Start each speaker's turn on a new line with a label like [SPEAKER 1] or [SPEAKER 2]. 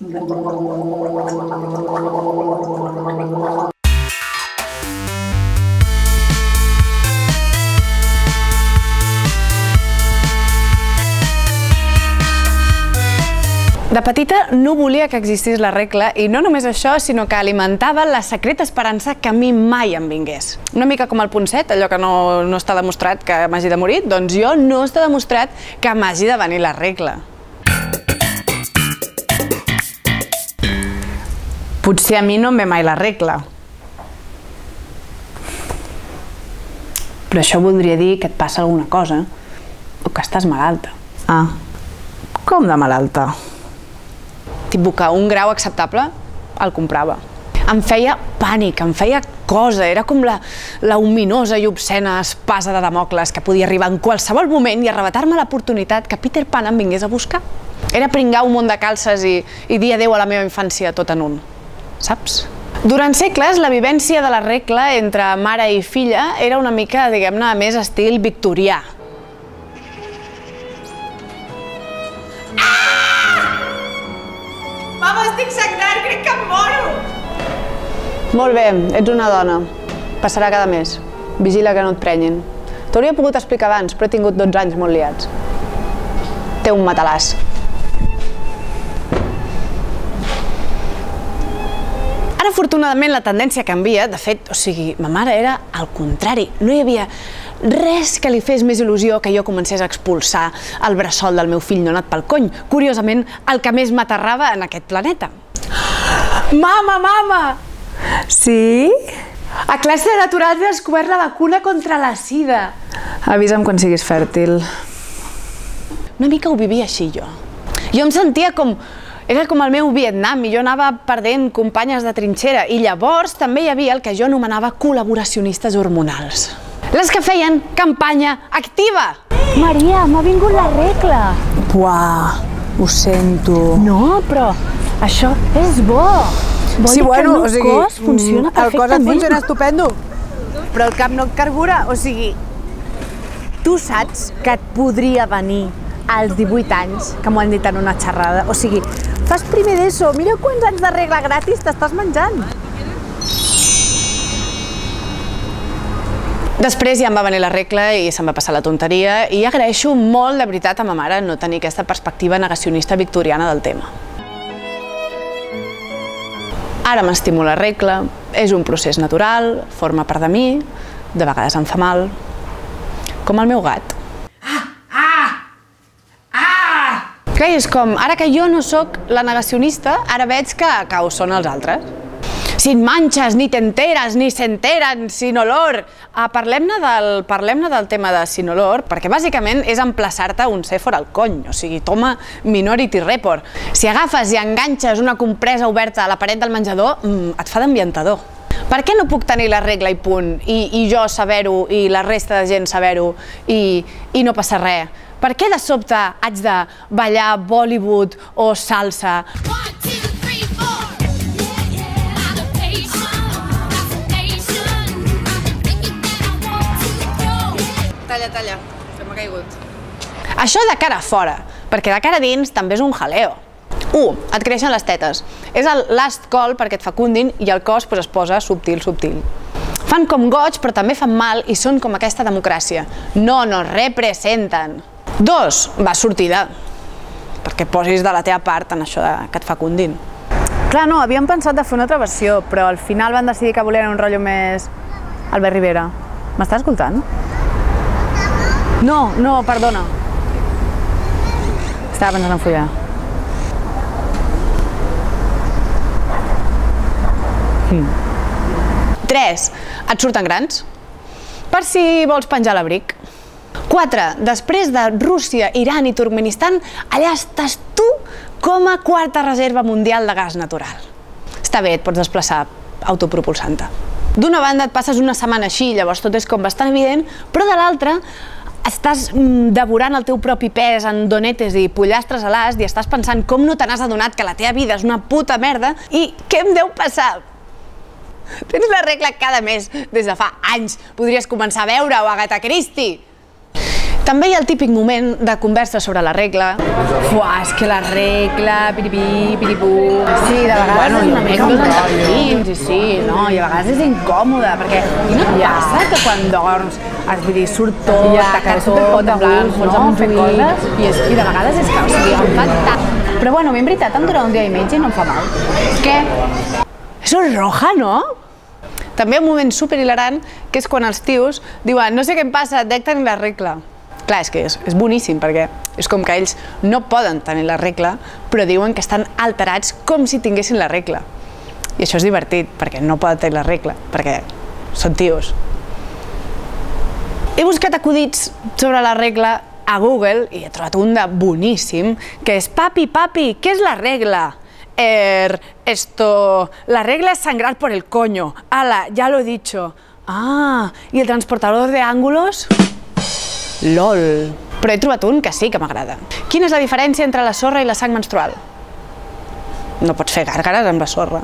[SPEAKER 1] De petita no volia que existís la regla i no només això, sinó que alimentava la secreta esperança que a mi mai em vingués. Una mica com el punt 7, allò que no està demostrat que m'hagi de morir, doncs jo no està demostrat que m'hagi de venir la regla. Potser a mi no em ve mai la regla. Però això voldria dir que et passa alguna cosa o que estàs malalta. Ah, com de malalta? Tipus que un grau acceptable el comprava. Em feia pànic, em feia cosa, era com la ominosa i obscena espasa de Damocles que podia arribar en qualsevol moment i arrebatar-me l'oportunitat que Peter Pan em vingués a buscar. Era pringar un munt de calces i dir adéu a la meva infància tot en un, saps? Durant segles, la vivència de la regla entre mare i filla era una mica, diguem-ne, més estil victorià.
[SPEAKER 2] Mama, estic sagnant, crec que em moro!
[SPEAKER 1] Molt bé, ets una dona. Passarà cada mes. Vigila que no et prenyin. T'hauria pogut explicar abans, però he tingut 12 anys molt liats. Té un matalàs. Ara, afortunadament, la tendència canvia. De fet, o sigui, ma mare era al contrari. No hi havia res que li fes més il·lusió que jo comencés a expulsar el bressol del meu fill nonat pel cony. Curiosament, el que més m'aterrava en aquest planeta. Mama, mama! Sí? A classe de naturals he descobert la vacuna contra la sida. Avisa'm quan siguis fèrtil. Una mica ho vivia així, jo. Jo em sentia com... Era com el meu Vietnam i jo anava perdent companyes de trinxera i llavors també hi havia el que jo anomenava col·laboracionistes hormonals. Les que feien campanya activa.
[SPEAKER 3] Maria, m'ha vingut la regla.
[SPEAKER 1] Buah, ho sento.
[SPEAKER 3] No, però això és bo. Vol dir que el meu cos funciona perfectament.
[SPEAKER 1] El cos et funciona estupendo, però el cap no et carbura. O sigui, tu saps que et podria venir als 18 anys, que m'ho han dit en una xerrada. O sigui, fas primer d'ESO, mira quants anys de regla gratis t'estàs menjant. Després ja em va venir la regla i se'm va passar la tonteria i agraeixo molt, de veritat, a ma mare no tenir aquesta perspectiva negacionista victoriana del tema. Ara m'estimo la regla, és un procés natural, forma part de mi, de vegades em fa mal, com el meu gat. Clar, és com, ara que jo no sóc la negacionista, ara veig que ho són els altres. Sin manxes, ni t'enteres, ni s'enteren, sin olor. Parlem-ne del tema de sin olor, perquè bàsicament és emplaçar-te un sèfor al cony, o sigui, toma Minority Report. Si agafes i enganxes una compresa oberta a la paret del menjador, et fa d'ambientador. Per què no puc tenir la regla i punt, i jo saber-ho, i la resta de gent saber-ho, i no passa res? Per què de sobte haig de ballar Bollywood o salsa? Talla, que m'ha caigut. Això de cara a fora, perquè de cara a dins també és un jaleo. 1. Et creixen les tetes. És el last call perquè et fecundin i el cos es posa subtil. Fan com goig, però també fan mal i són com aquesta democràcia. No nos representen. 2. Va sortida, perquè posis de la teva part en això que et fecundin. Clar, no, havíem pensat de fer una altra versió, però al final van decidir que volien un rotllo més... Albert Rivera, m'estàs escoltant? No, perdona. Estava pensant en follar. Tres, et surten grans, per si vols penjar l'abric. 4. Després de Rússia, Iran i Turkmenistan, allà estàs tu com a quarta reserva mundial de gas natural. Està bé, et pots desplaçar autopropulsant-te. D'una banda et passes una setmana així, llavors tot és com bastant evident, però de l'altra estàs devorant el teu propi pes en donetes i pollastres a l'ast i estàs pensant com no te n'has adonat que la teva vida és una puta merda i què em deu passar? Tens la regla cada mes des de fa anys. Podries començar a veure o Agatha Christie. També hi ha el típic moment de conversa sobre la regla.
[SPEAKER 3] Fuà, és que la regla, piripí, piripú... Sí, de vegades és una mica un
[SPEAKER 1] rotllo.
[SPEAKER 3] Sí, no? I a vegades és incòmode, perquè no et passa que quan dorms surt tot, taca tot, en plan, pots amb fer coses, i de vegades és que, o sigui, em fa tant... Però bueno, en veritat em dura un dia i mig i no em fa mal. Què?
[SPEAKER 1] Això és roja, no? També hi ha un moment superhilarant, que és quan els tios diuen no sé què em passa, dec tenir la regla. Clar, és que és boníssim, perquè és com que ells no poden tenir la regla, però diuen que estan alterats com si tinguessin la regla. I això és divertit, perquè no poden tenir la regla, perquè són tios. He buscat acudits sobre la regla a Google i he trobat un de boníssim, que és papi, què és la regla? La regla es sangrar por el coño. Ala, ya lo he dicho. Ah, ¿y el transportador de ángulos? LOL. Però he trobat un que sí que m'agrada. Quina és la diferència entre la sorra i la sang menstrual? No pots fer gàrgares amb la sorra.